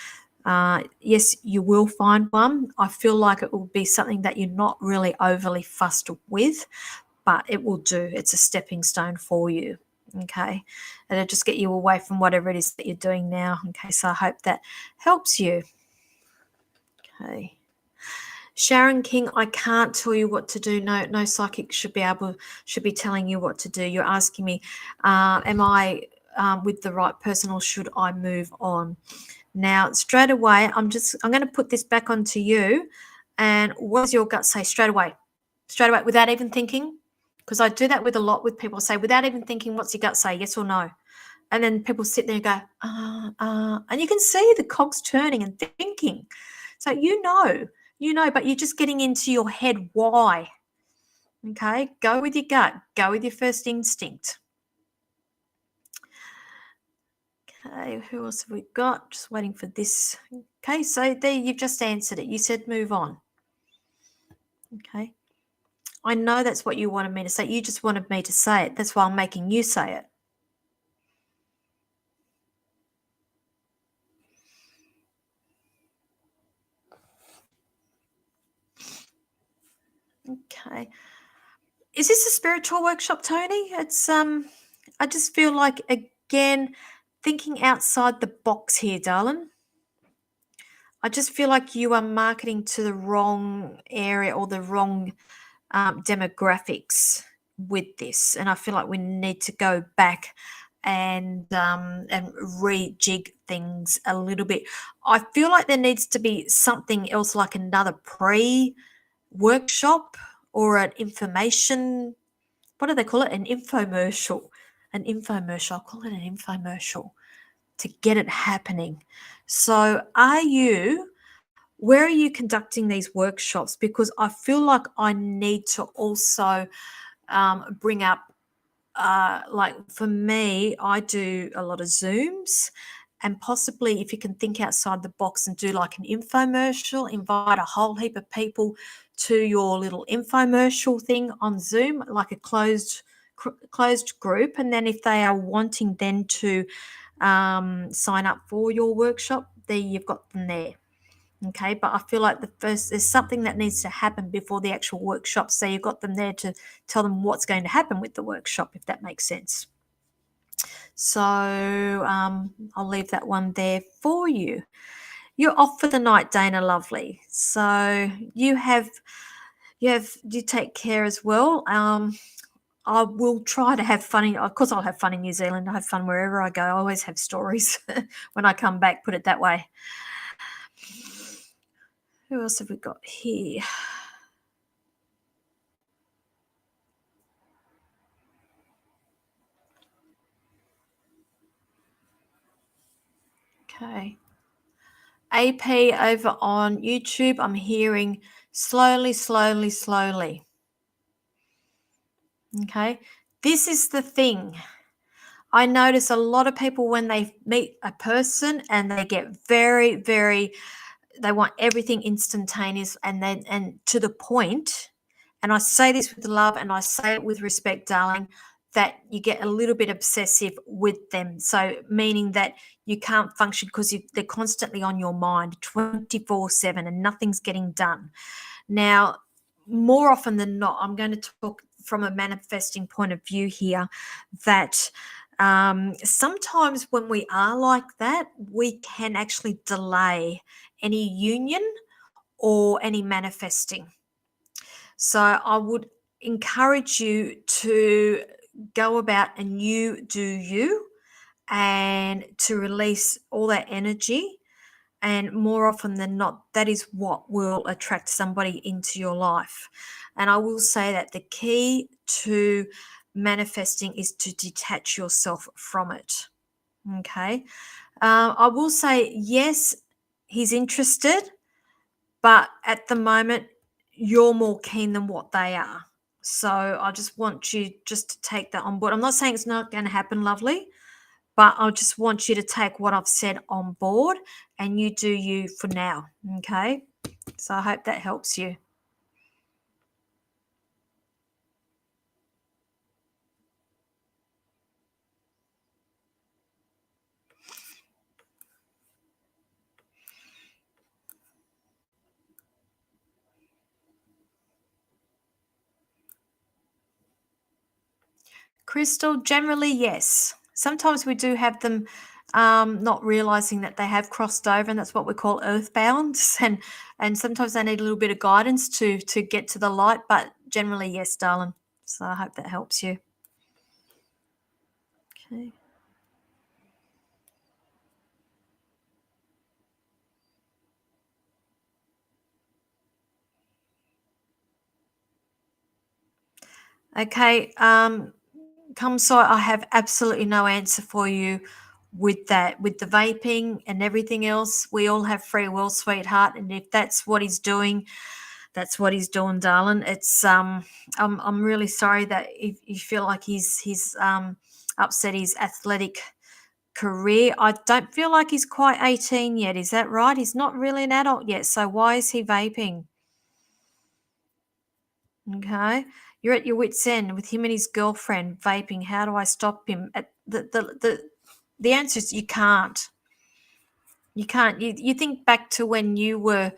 Yes, you will find one. I feel like it will be something that you're not really overly fussed with, but it will do. It's a stepping stone for you. Okay. It'll just get you away from whatever it is that you're doing now. Okay. So I hope that helps you. Okay. Sharon King, I can't tell you what to do. No psychic should be telling you what to do. You're asking me, am I with the right person or should I move on? Now, straight away, I'm going to put this back onto you. And what does your gut say straight away? Straight away, without even thinking? Because I do that with a lot with people. Say, without even thinking, what's your gut say, yes or no? And then people sit there and go, and you can see the cogs turning and thinking. So you know, but you're just getting into your head why. Okay, go with your gut. Go with your first instinct. Okay, who else have we got? Just waiting for this. Okay, so there you've just answered it. You said move on. Okay. I know that's what you wanted me to say. You just wanted me to say it. That's why I'm making you say it. Okay. Is this a spiritual workshop, Tony? It's I just feel like, again, thinking outside the box here, darling. I just feel like you are marketing to the wrong area or the wrong demographics with this, and I feel like we need to go back and rejig things a little bit. I feel like there needs to be something else, like another workshop or an information. What do they call it? An infomercial. An infomercial. I'll call it an infomercial to get it happening. So, where are you conducting these workshops? Because I feel like I need to also bring up, like for me, I do a lot of Zooms, and possibly if you can think outside the box and do like an infomercial, invite a whole heap of people to your little infomercial thing on Zoom, like a closed group, and then if they are wanting then to sign up for your workshop, there you've got them there. Okay, but I feel like there's something that needs to happen before the actual workshop. So you've got them there to tell them what's going to happen with the workshop, if that makes sense. So I'll leave that one there for you. You're off for the night, Dana. Lovely. So you take care as well. I will try to have fun. Of course, I'll have fun in New Zealand. I have fun wherever I go. I always have stories when I come back. Put it that way. Who else have we got here? Okay. AP over on YouTube, I'm hearing slowly, slowly, slowly. Okay. This is the thing. I notice a lot of people when they meet a person and they get very, very, they want everything instantaneous and to the point. And I say this with love and I say it with respect, darling, that you get a little bit obsessive with them. So meaning that you can't function because they're constantly on your mind 24/7 and nothing's getting done. Now, more often than not, I'm going to talk from a manifesting point of view here, that sometimes when we are like that, we can actually delay any union or any manifesting. So I would encourage you to go about and you do you, and to release all that energy. And more often than not, that is what will attract somebody into your life. And I will say that the key to manifesting is to detach yourself from it. Okay. I will say, yes, he's interested, but at the moment, you're more keen than what they are. So I just want you just to take that on board. I'm not saying it's not going to happen, lovely, but I just want you to take what I've said on board and you do you for now. Okay. So I hope that helps you. Crystal, generally, yes. Sometimes we do have them not realizing that they have crossed over, and that's what we call earthbound. And sometimes they need a little bit of guidance to get to the light, but generally, yes, darling. So I hope that helps you. Okay. Okay. So I have absolutely no answer for you with that. With the vaping and everything else, we all have free will, sweetheart. And if that's what he's doing, that's what he's doing, darling. It's I'm really sorry that if you feel like he's upset his athletic career. I don't feel like he's quite 18 yet. Is that right? He's not really an adult yet. So why is he vaping? Okay. You're at your wit's end with him and his girlfriend vaping. How do I stop him? The answer is you can't. You can't. You think back to when you were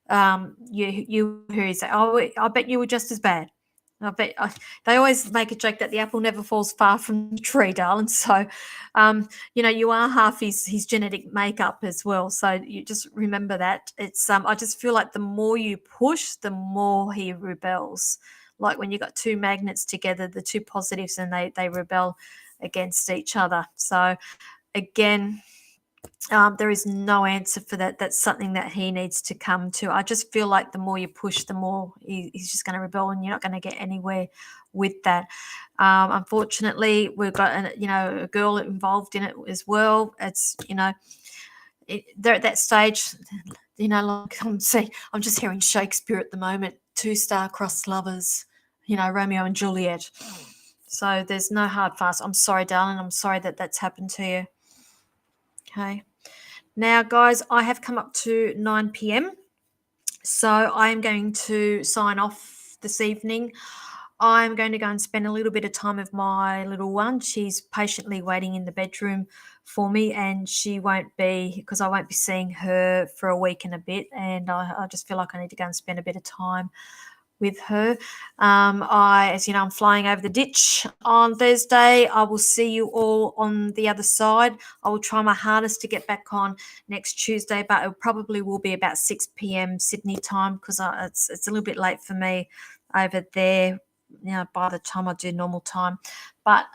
you hear you say, "Oh, I bet you were just as bad." They always make a joke that the apple never falls far from the tree, darling. So, you are half his genetic makeup as well. So you just remember that. It's I just feel like the more you push, the more he rebels. like when you got two magnets together, the two positives, and they rebel against each other. So again, there is no answer for that. That's something that he needs to come to. I just feel like the more you push, the more he's just going to rebel, and you're not going to get anywhere with that. Unfortunately, we've got a girl involved in it as well. It's they're at that stage, like I'm just hearing Shakespeare at the moment. Two star-crossed lovers, Romeo and Juliet. So there's no hard fast. I'm sorry, darling. I'm sorry that that's happened to you. Okay. Now, guys, I have come up to 9 p.m. So I am going to sign off this evening. I'm going to go and spend a little bit of time with my little one. She's patiently waiting in the bedroom for me, and she won't be, because I won't be seeing her for a week and a bit, and I just feel like I need to go and spend a bit of time with her. As you know, I'm flying over the ditch on Thursday. I will see you all on the other side. I will try my hardest to get back on next Tuesday, but it probably will be about 6 p.m. Sydney time, because it's a little bit late for me over there, by the time I do normal time. But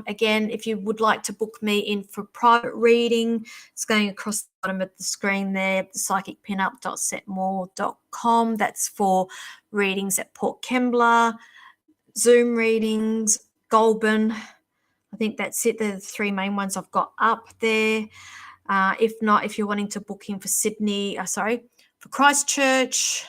again, if you would like to book me in for private reading, it's going across the bottom of the screen there, psychicpinup.setmore.com. That's for readings at Port Kembla, Zoom readings, Goulburn. I think that's it. They're the three main ones I've got up there. If not, if you're wanting to book in for for Christchurch,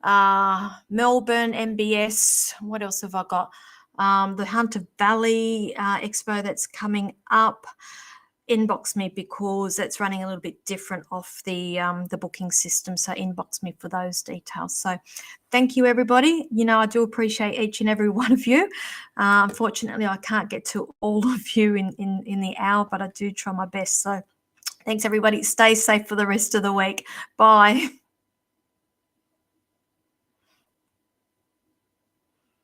Melbourne, MBS, what else have I got? The Hunter Valley Expo that's coming up. Inbox me, because that's running a little bit different off the booking system. So inbox me for those details. So thank you, everybody. I do appreciate each and every one of you. Unfortunately, I can't get to all of you in the hour, but I do try my best. So thanks, everybody. Stay safe for the rest of the week. Bye.